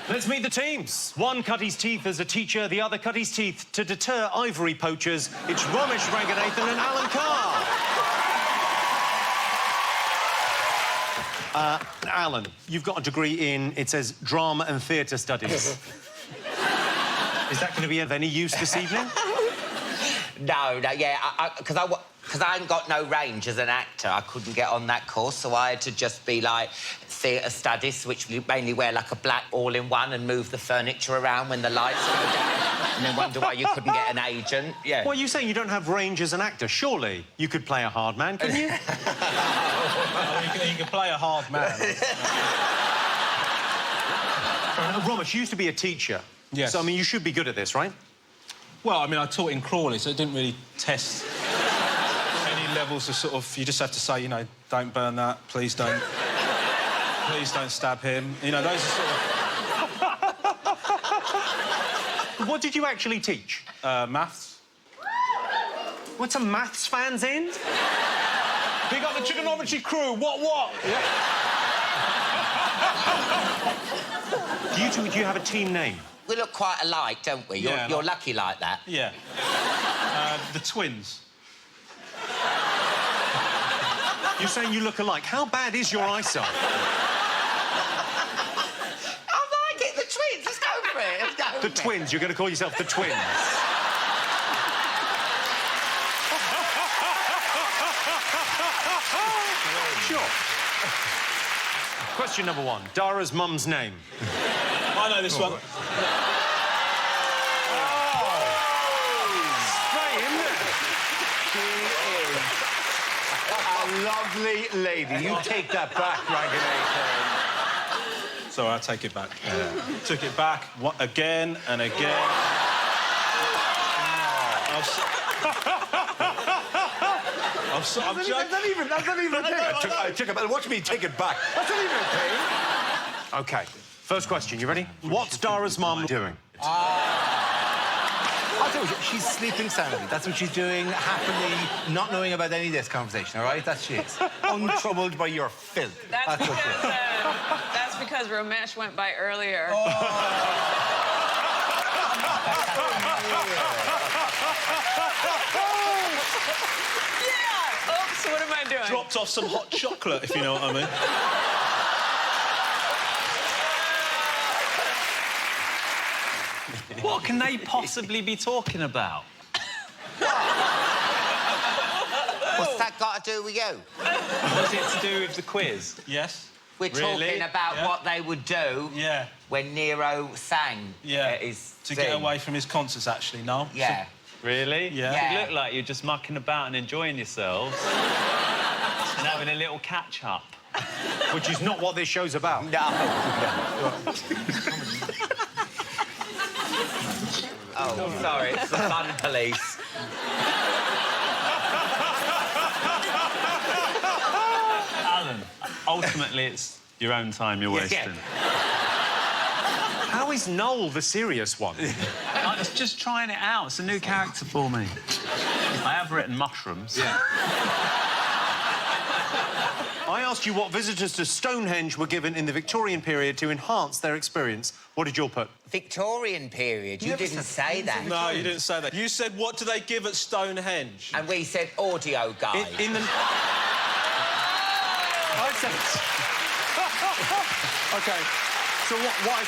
Let's meet the teams. One cut his teeth as a teacher, the other cut his teeth to deter ivory poachers. It's Romesh Ranganathan and Alan Carr. Alan, you've got a degree in, it says, drama and theatre studies. Is that going to be of any use this evening? No, yeah, because I ain't got no range as an actor. I couldn't get on that course, so I had to just be like theatre studies, which you mainly wear like a black all-in-one and move the furniture around when the lights go down, and then wonder why you couldn't get an agent. Yeah. Well, you're saying you don't have range as an actor. Surely you could play a hard man, couldn't you? You can play a hard man. Romesh, you used to be a teacher. Yes. So, I mean, you should be good at this, right? Well, I mean, I taught in Crawley, so it didn't really test any levels of sort of... You just have to say, you know, don't burn that, please don't... Please don't stab him. You know, those are sort of... What did you actually teach? Maths. What's a maths fan's in? Big up the trigonometry crew, what? Yeah. Do you have a team name? We look quite alike, don't we? You're lucky like that. Yeah. The twins. You're saying you look alike. How bad is your eyesight? I like it, the twins. Let's go for it. Let's go The twins. You're going to call yourself the twins. Sure. Question number one. Dara's mum's name. I know this one. A lovely lady. You take that back, Ranganathan. Sorry, I take it back. Took it back again and again. That's not even a thing. I took it back. What do you mean, take it back? That's not even a thing. OK. First question. You ready? What's Dara's mum doing? I told you, she's sleeping soundly. That's what she's doing, happily, not knowing about any of this conversation, all right? That's she is. Untroubled by your filth. That's because Romesh went by earlier. Oh. Yeah! Oops, what am I doing? Dropped off some hot chocolate, if you know what I mean. What can they possibly be talking about? What's that got to do with you? What's it to do with the quiz? Yes. We're talking about what they would do when Nero sang his To thing. get away from his concerts, actually, no? Yeah. Really? Yeah. You look like you're just mucking about and enjoying yourselves and having a little catch-up. Which is not what this show's about. No. Oh, sorry, it's the fun police. Alan, ultimately, it's your own time you're wasting. How is Noel the serious one? I was just trying it out. It's a new character for me. I have written mushrooms. Yeah. I asked you what visitors to Stonehenge were given in the Victorian period to enhance their experience. What did you all put? Victorian period? You didn't say that. No, you didn't say that. You said, what do they give at Stonehenge? And we said audio guide. In the... I said... OK, so what I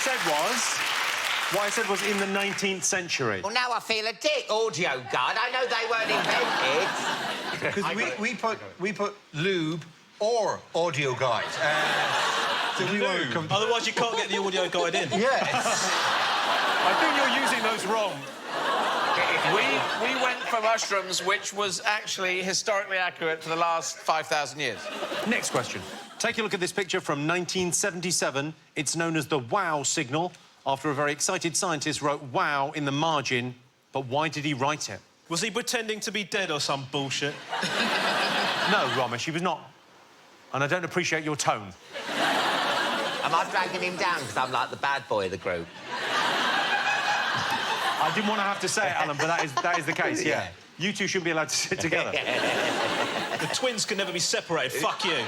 said was in the 19th century. Well, now I feel a dick. Audio guide. I know they weren't invented. Because we put lube or audio guide. So we won't come... Otherwise, you can't get the audio guide in. Yes. I think you're using those wrong. We went for mushrooms, which was actually historically accurate for the last 5,000 years. Next question. Take a look at this picture from 1977. It's known as the wow signal, after a very excited scientist wrote wow in the margin. But why did he write it? Was he pretending to be dead or some bullshit? No, Romesh, he was not. And I don't appreciate your tone. Am I dragging him down because I'm like the bad boy of the group? I didn't want to have to say it, Alan, but that is the case, yeah. You two shouldn't be allowed to sit together. The twins can never be separated. Fuck you.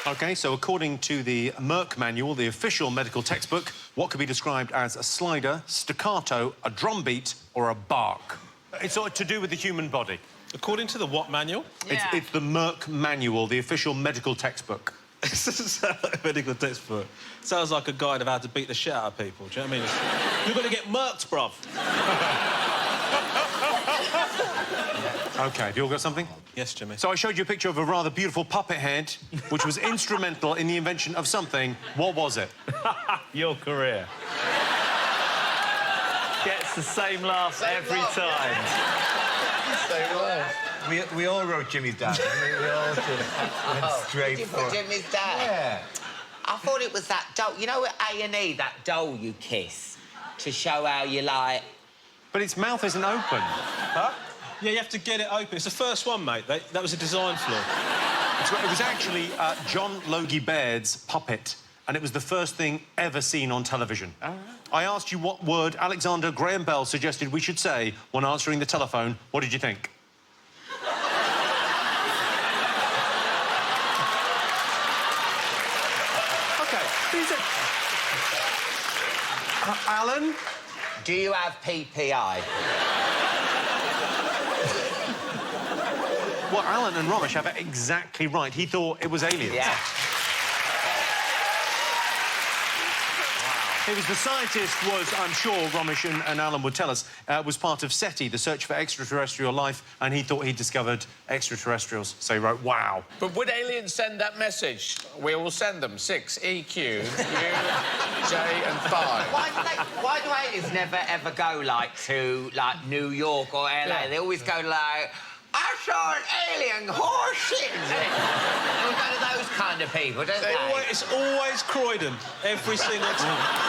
OK, so according to the Merck manual, the official medical textbook, what could be described as a slider, staccato, a drum beat or a bark? It's sort of to do with the human body. According to the what manual? Yeah. It's the Merck manual, the official medical textbook. It doesn't sound like a medical textbook. Sounds like a guide of how to beat the shit out of people. Do you know what I mean? You're going to get murked, bruv. OK, have you all got something? Yes, Jimmy. So I showed you a picture of a rather beautiful puppet head, which was instrumental in the invention of something. What was it? Your career. Gets the same laughs every time. We all wrote Jimmy's dad. We all just went straight Did you for put Jimmy's dad? Yeah. I thought it was that doll. You know, at A&E, that doll you kiss to show how you like. But its mouth isn't open. Huh? Yeah, you have to get it open. It's the first one, mate. That was a design flaw. It was actually John Logie Baird's puppet, and it was the first thing ever seen on television. All right. I asked you what word Alexander Graham Bell suggested we should say when answering the telephone. What did you think? OK, these are... Alan? Do you have PPI? Well, Alan and Romesh have it exactly right. He thought it was aliens. Yeah. It was the scientist was, I'm sure Romesh and Alan would tell us, was part of SETI, the search for extraterrestrial life, and he thought he'd discovered extraterrestrials. So he wrote, wow. But would aliens send that message? We will send them 6, E, Q, U, J and 5. Why do aliens never, ever go, like, to, like, New York or LA? Yeah. They always go, like, I saw an alien horse shit. They go to those kind of people, don't they? It's always Croydon, every single time.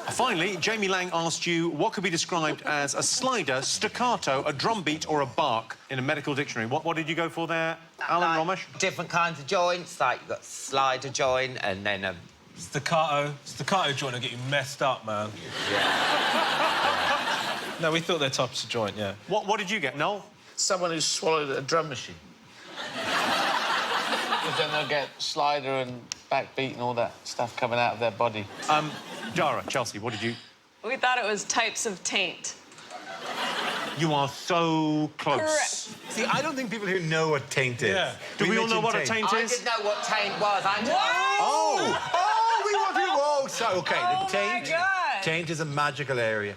Finally, Jamie Lang asked you what could be described as a slider, staccato, a drum beat or a bark in a medical dictionary. What did you go for there, Alan, Like, Romesh? different kinds of joints, like you've got slider joint and then a... Staccato joint will get you messed up, man. No, we thought they're types of joint, yeah. What did you get, Noel? Someone who swallowed a drum machine. Because then they'll get slider and backbeat and all that stuff coming out of their body. Dara, Chelsea, what did you... We thought it was types of taint. You are so close. Correct. See, I don't think people here know what taint is. Yeah. Do we all know mentioned what a taint I is? didn't know what taint was. I know. We want to... Oh, sorry, OK. Oh, the taint... my God. Taint is a magical area.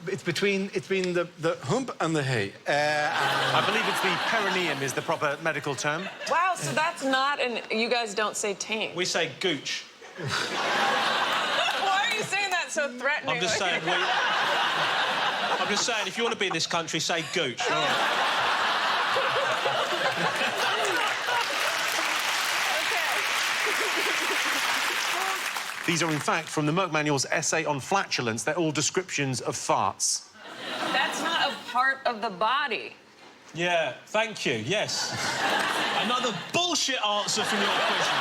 It's between the hump and the hay. I believe it's the perineum is the proper medical term. Wow, so that's not an... You guys don't say taint. We say gooch. Why are you saying that so threatening? I'm just saying, if you want to be in this country, say gooch. All right. These are, in fact, from the Merck Manual's essay on flatulence. They're all descriptions of farts. That's not a part of the body. Yeah, thank you, yes. Another bullshit answer from your question.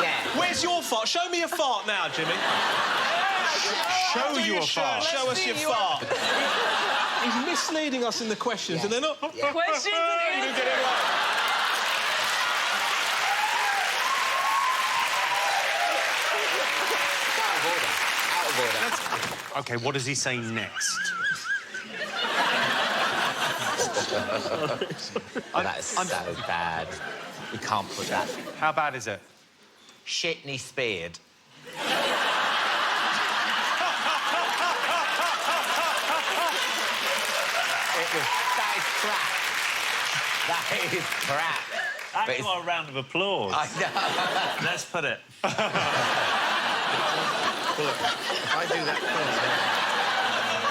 Yeah. Where's your fart? Show me your fart now, Jimmy. Show Do you your a shirt, fart. show us your fart. He's misleading us in the questions, and they're not... Questions and You didn't get it right. Out of order. OK, what does he say next? That's so bad. We can't put that. How bad is it? Shitney speared. That is crap. That is crap. That's not a round of applause. I know. Let's put it. I do that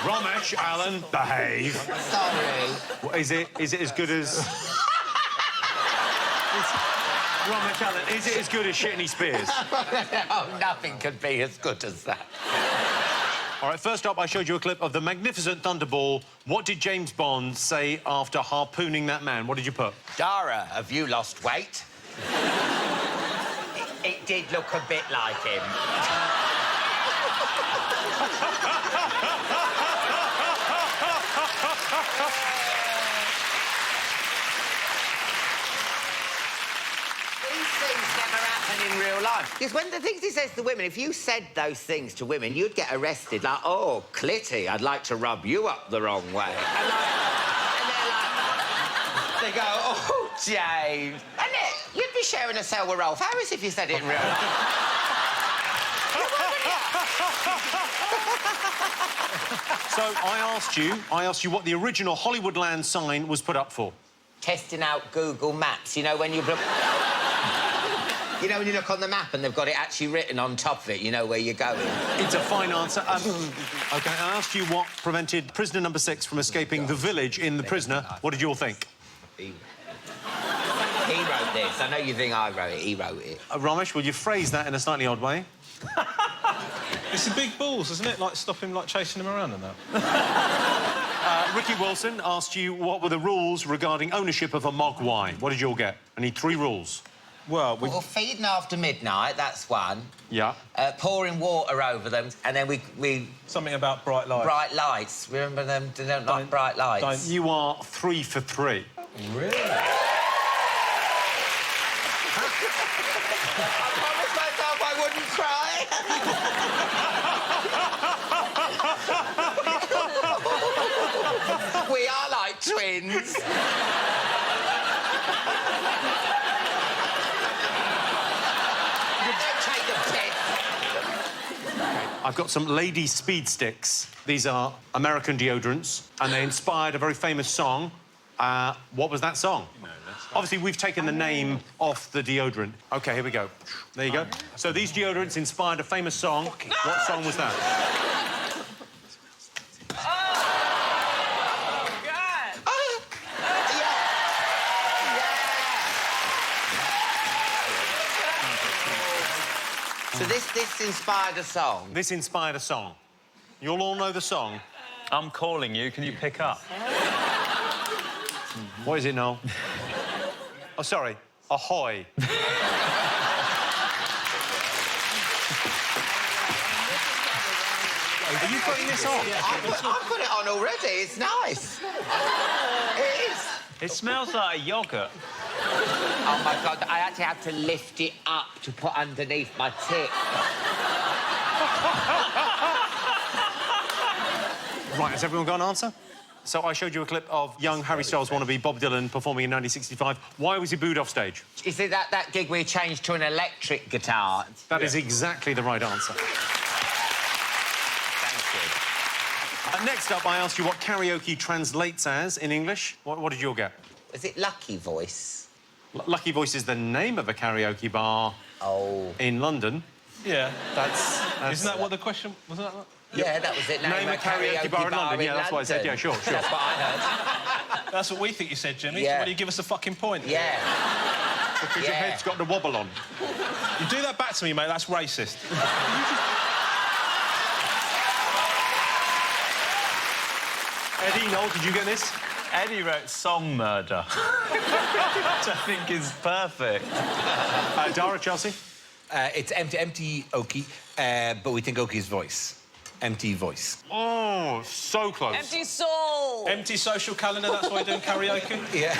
Romesh, Alan, behave. Sorry. Is it as good as... Romesh, Alan, is it as good as Shitney Spears? No, nothing could be as good as that. All right, first up, I showed you a clip of the magnificent Thunderball. What did James Bond say after harpooning that man? What did you put? Dara, have you lost weight? It did look a bit like him. things never happen in real life. Because when the things he says to women, if you said those things to women, you'd get arrested. Like, oh, Clitty, I'd like to rub you up the wrong way. And they're like... They go, oh, James. And you'd be sharing a cell with Rolf Harris if you said it in real life. So I asked you what the original Hollywoodland sign was put up for. Testing out Google Maps. You know, when you... You know, when you look on the map and they've got it actually written on top of it, you know where you're going. It's a fine answer. OK, I asked you what prevented prisoner number 6 from escaping the village in The Prisoner. What did you all think? He wrote this. I know you think I wrote it. He wrote it. Romesh, will you phrase that in a slightly odd way? It's the big balls, isn't it? Like, stop him, like, chasing him around and that. Ricky Wilson asked you what were the rules regarding ownership of a mogwai. What did you all get? I need 3 rules. Well, Well, feeding after midnight, that's one. Yeah. Pouring water over them, and then we... Something about bright lights. Bright lights. Remember them? They don't like bright lights. You are 3 for 3. Really? I promised myself I wouldn't cry. We are like twins. I've got some lady speed sticks. These are American deodorants, and they inspired a very famous song. What was that song? Obviously, we've taken the name off the deodorant. OK, here we go. There you go. So these deodorants inspired a famous song. What song was that? So this inspired a song? This inspired a song. You'll all know the song. I'm calling you. Can you pick up? What is it, Noel? Oh, sorry. Ahoy. Are you putting this on? I've put it on already. It's nice. It is. It smells like a yoghurt. Oh, my God. I actually have to lift it up to put underneath my tip. Right, has everyone got an answer? So I showed you a clip of young Harry Styles wannabe Bob Dylan performing in 1965. Why was he booed off stage? Is it that gig where he changed to an electric guitar? That is exactly the right answer. Thank you. Next up, I asked you what karaoke translates as in English. What did you all get? Is it Lucky Voice? Lucky Voice is the name of a karaoke bar in London. Yeah. That's... Isn't that what the question... Wasn't that... Yeah, that was it. Name a karaoke bar in London. Yeah, that's what I said. Yeah, sure. That's what I heard. That's what we think you said, Jimmy. Yeah. So why do you give us a fucking point? Yeah. Because your head's got the wobble on. You do that back to me, mate. That's racist. Eddie, Noel, did you get this? Eddie wrote Song Murder, which I think is perfect. Dara, Chelsea? It's empty Okie, but we think Okie's voice. Empty voice. Oh, so close. Empty soul. Empty social calendar, that's why you're doing karaoke? Yeah.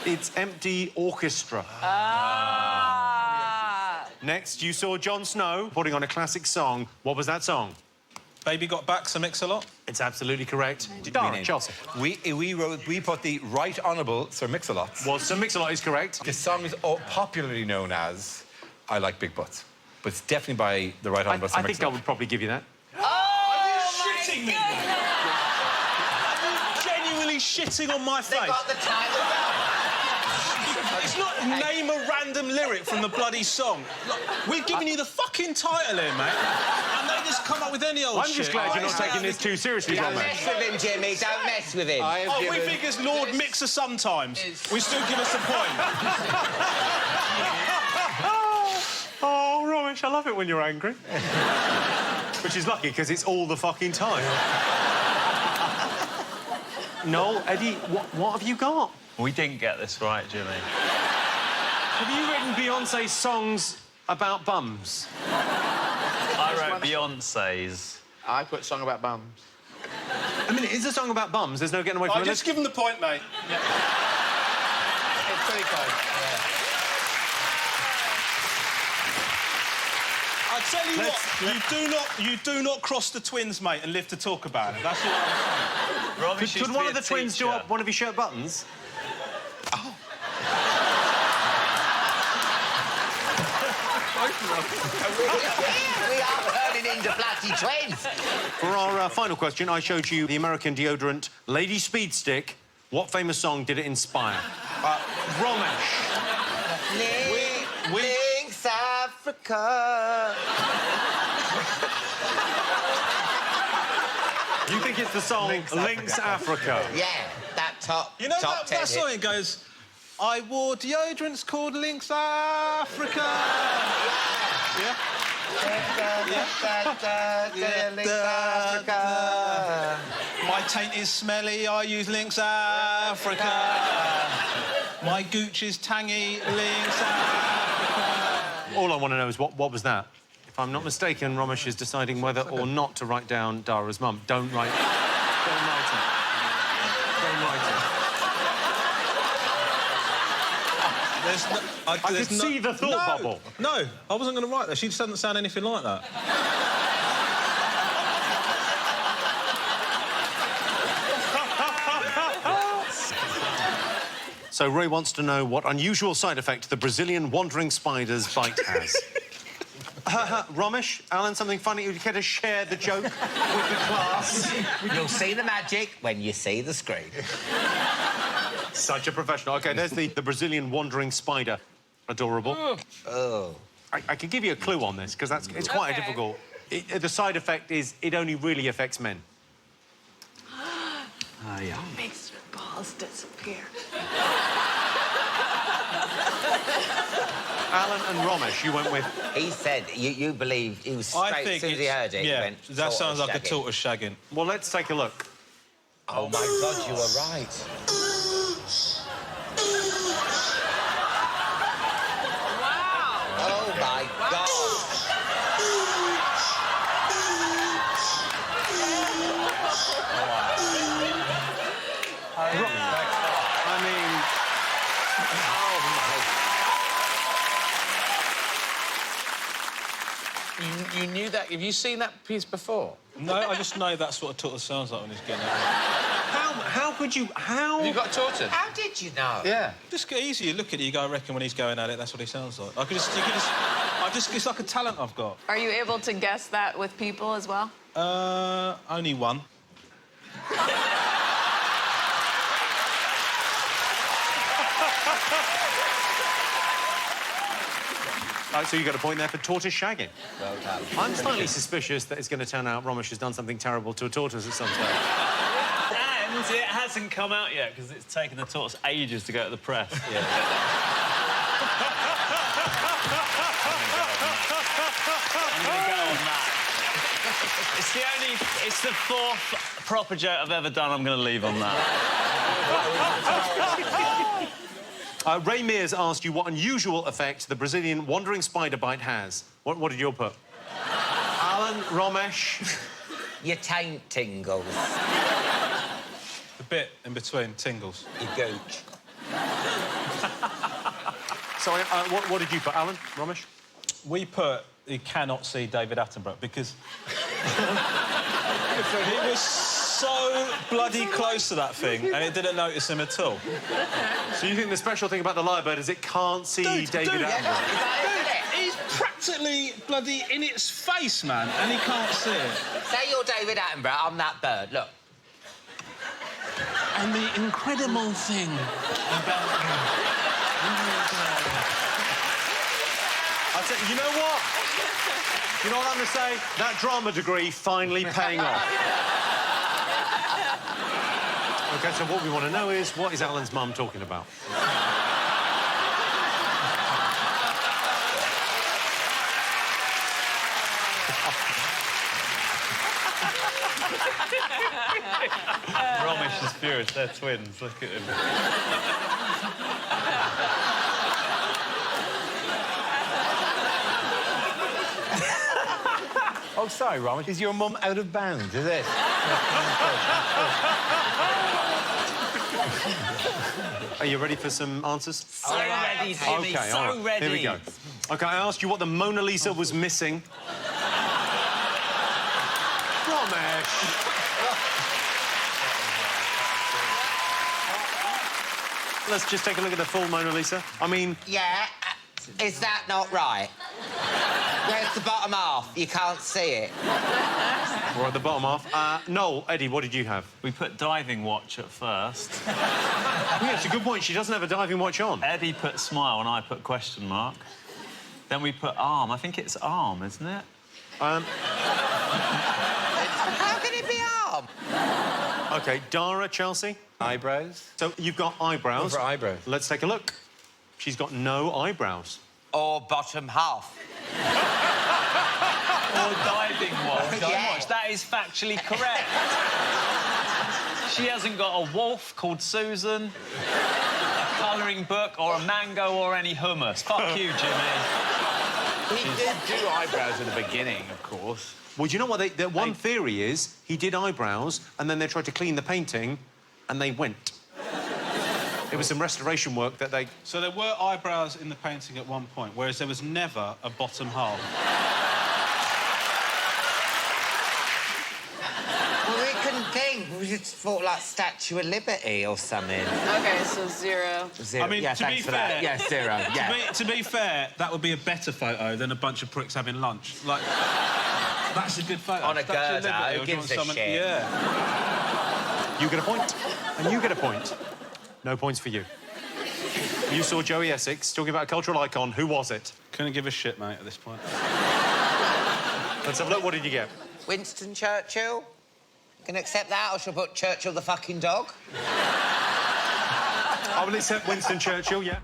It's empty orchestra. Next, you saw Jon Snow putting on a classic song. What was that song? Baby Got Back, Sir Mixalot? It's absolutely correct. Dara, Chelsea. We put the Right Honourable Sir Mixalot. Well, Sir Mixalot is correct. The song is popularly known as I Like Big Butts. But it's definitely by the Right Honourable Sir I think Mixalot. I would probably give you that. Shitting me! Are you genuinely shitting on my face? They got the title wrong. It's not name a random lyric from the bloody song. Look, we've given you the fucking title here, mate. And they just come up with any old I'm shit. just glad you're not taking this too seriously, Don't Romesh. mess with him, Jimmy. Don't mess with him. We think it's Lord Mixer sometimes. We still give us a point. Oh, Romesh, I love it when you're angry. Which is lucky, because it's all the fucking time. Noel, Eddie, what have you got? We didn't get this right, Jimmy. Have you written Beyonce's songs about bums? I wrote Beyonce's. I put song about bums. I mean, it is a song about bums. There's no getting away from it. Just give him the point, mate. It's great guy. I tell you what, you do not cross the twins, mate, and live to talk about it. That's all I'm saying. Romesh Could one of the twins do up one of your shirt buttons? We are turning into bloody twins. For our final question, I showed you the American deodorant Lady Speed Stick. What famous song did it inspire? Romesh. Links Africa. You think it's the song Links Africa? Yeah, that top. You know top that song, it goes, I wore deodorants called Lynx Africa. Yeah? Links Africa. My taint is smelly, I use Lynx Africa. My gooch is tangy, Lynx Africa. All I want to know is what was that? If I'm not mistaken, Romesh is deciding whether or not to write down Dara's mum. Don't write it. Don't write it. Don't write it. I could see the thought bubble. No, I wasn't going to write that. She just doesn't sound anything like that. So Ray wants to know what unusual side effect the Brazilian wandering spider's bite has. Romesh, Alan, something funny? Would you care to share the joke with the class? You'll see the magic when you see the screen. Such a professional. OK, there's the Brazilian wandering spider. Adorable. Oh. I could give you a clue on this, because it's quite difficult. The side effect is it only really affects men. Yeah. Makes your balls disappear. Alan and Romesh, you went with... He said, you believed, he was straight as soon as he heard it. Yeah, he went, that sounds like a shagging. tortoise shagging. Well, let's take a look. Oh, my God, you were right. Wow. Oh, my God. I mean... You knew that? Have you seen that piece before? No, I just know that's what a tortoise sounds like when he's getting out. How could you... How... You got a tortoise? How did you know? Yeah. Just get easy. You look at it, you go, I reckon when he's going at it, that's what he sounds like. It's like a talent I've got. Are you able to guess that with people as well? Only one. So you got a point there for tortoise shagging. Well done. I'm slightly suspicious that it's going to turn out Romesh has done something terrible to a tortoise at some stage. And it hasn't come out yet, because it's taken the tortoise ages to go to the press. Yeah. I'm going to go on that. It's the fourth proper joke I've ever done. I'm going to leave on that. Ray Mears asked you what unusual effect the Brazilian wandering spider bite has. What did you put? Alan, Romesh... Your taint tingles. The bit in between tingles. Your gooch. Sorry, what did you put, Alan, Romesh? We put, you cannot see David Attenborough because... He was so bloody close to that thing and it didn't notice him at all. So you think the special thing about the lyrebird is it can't see David Attenborough? He's practically bloody in its face, man, and he can't see it. Say you're David Attenborough, I'm that bird, look. And the incredible thing about I said, you know what? You know what I'm going to say? That drama degree finally paying off. OK, so what we want to know is, what is Alan's mum talking about? Romesh is furious. They're twins. Look at him. Oh, sorry, Romesh. Is your mum out of bounds, is it? Are you ready for some answers? So ready, Timmy, Okay, so all right. ready. Here we go. OK, I asked you what the Mona Lisa was missing. Romesh! Let's just take a look at the full Mona Lisa. I mean... Yeah, is that not right? Where's the bottom half? You can't see it. We're at the bottom half. Noel, Eddie, what did you have? We put diving watch at first. Yeah, it's a good point. She doesn't have a diving watch on. Eddie put smile and I put question mark. Then we put arm. I think it's arm, isn't it? How can it be arm? OK, Dara, Chelsea? Eyebrows? So you've got eyebrows. Over eyebrows. Let's take a look. She's got no eyebrows. Or bottom half. Or diving watch. Yeah. That is factually correct. She hasn't got a wolf called Susan, a colouring book, or a mango, or any hummus. Fuck you, Jimmy. He did do eyebrows in the beginning, of course. Well, do you know what? The one theory is he did eyebrows and then they tried to clean the painting and they went. It was some restoration work that they... So there were eyebrows in the painting at one point, whereas there was never a bottom half. Well, we couldn't think. We just thought, like, Statue of Liberty or something. Okay, so 0. Zero. I mean, yeah, to thanks be for fair... that. Yeah, 0, yeah. To be fair, that would be a better photo than a bunch of pricks having lunch. Like, that's a good photo. On a Statue of girder, Liberty, who or do you gives want a someone- shit? Yeah. You get a point, and you get a point. No points for you. You saw Joey Essex talking about a cultural icon. Who was it? Couldn't give a shit, mate, at this point. Let's have a look. What did you get? Winston Churchill? Can I accept that, or shall I put Churchill the fucking dog? I will accept Winston Churchill, yeah.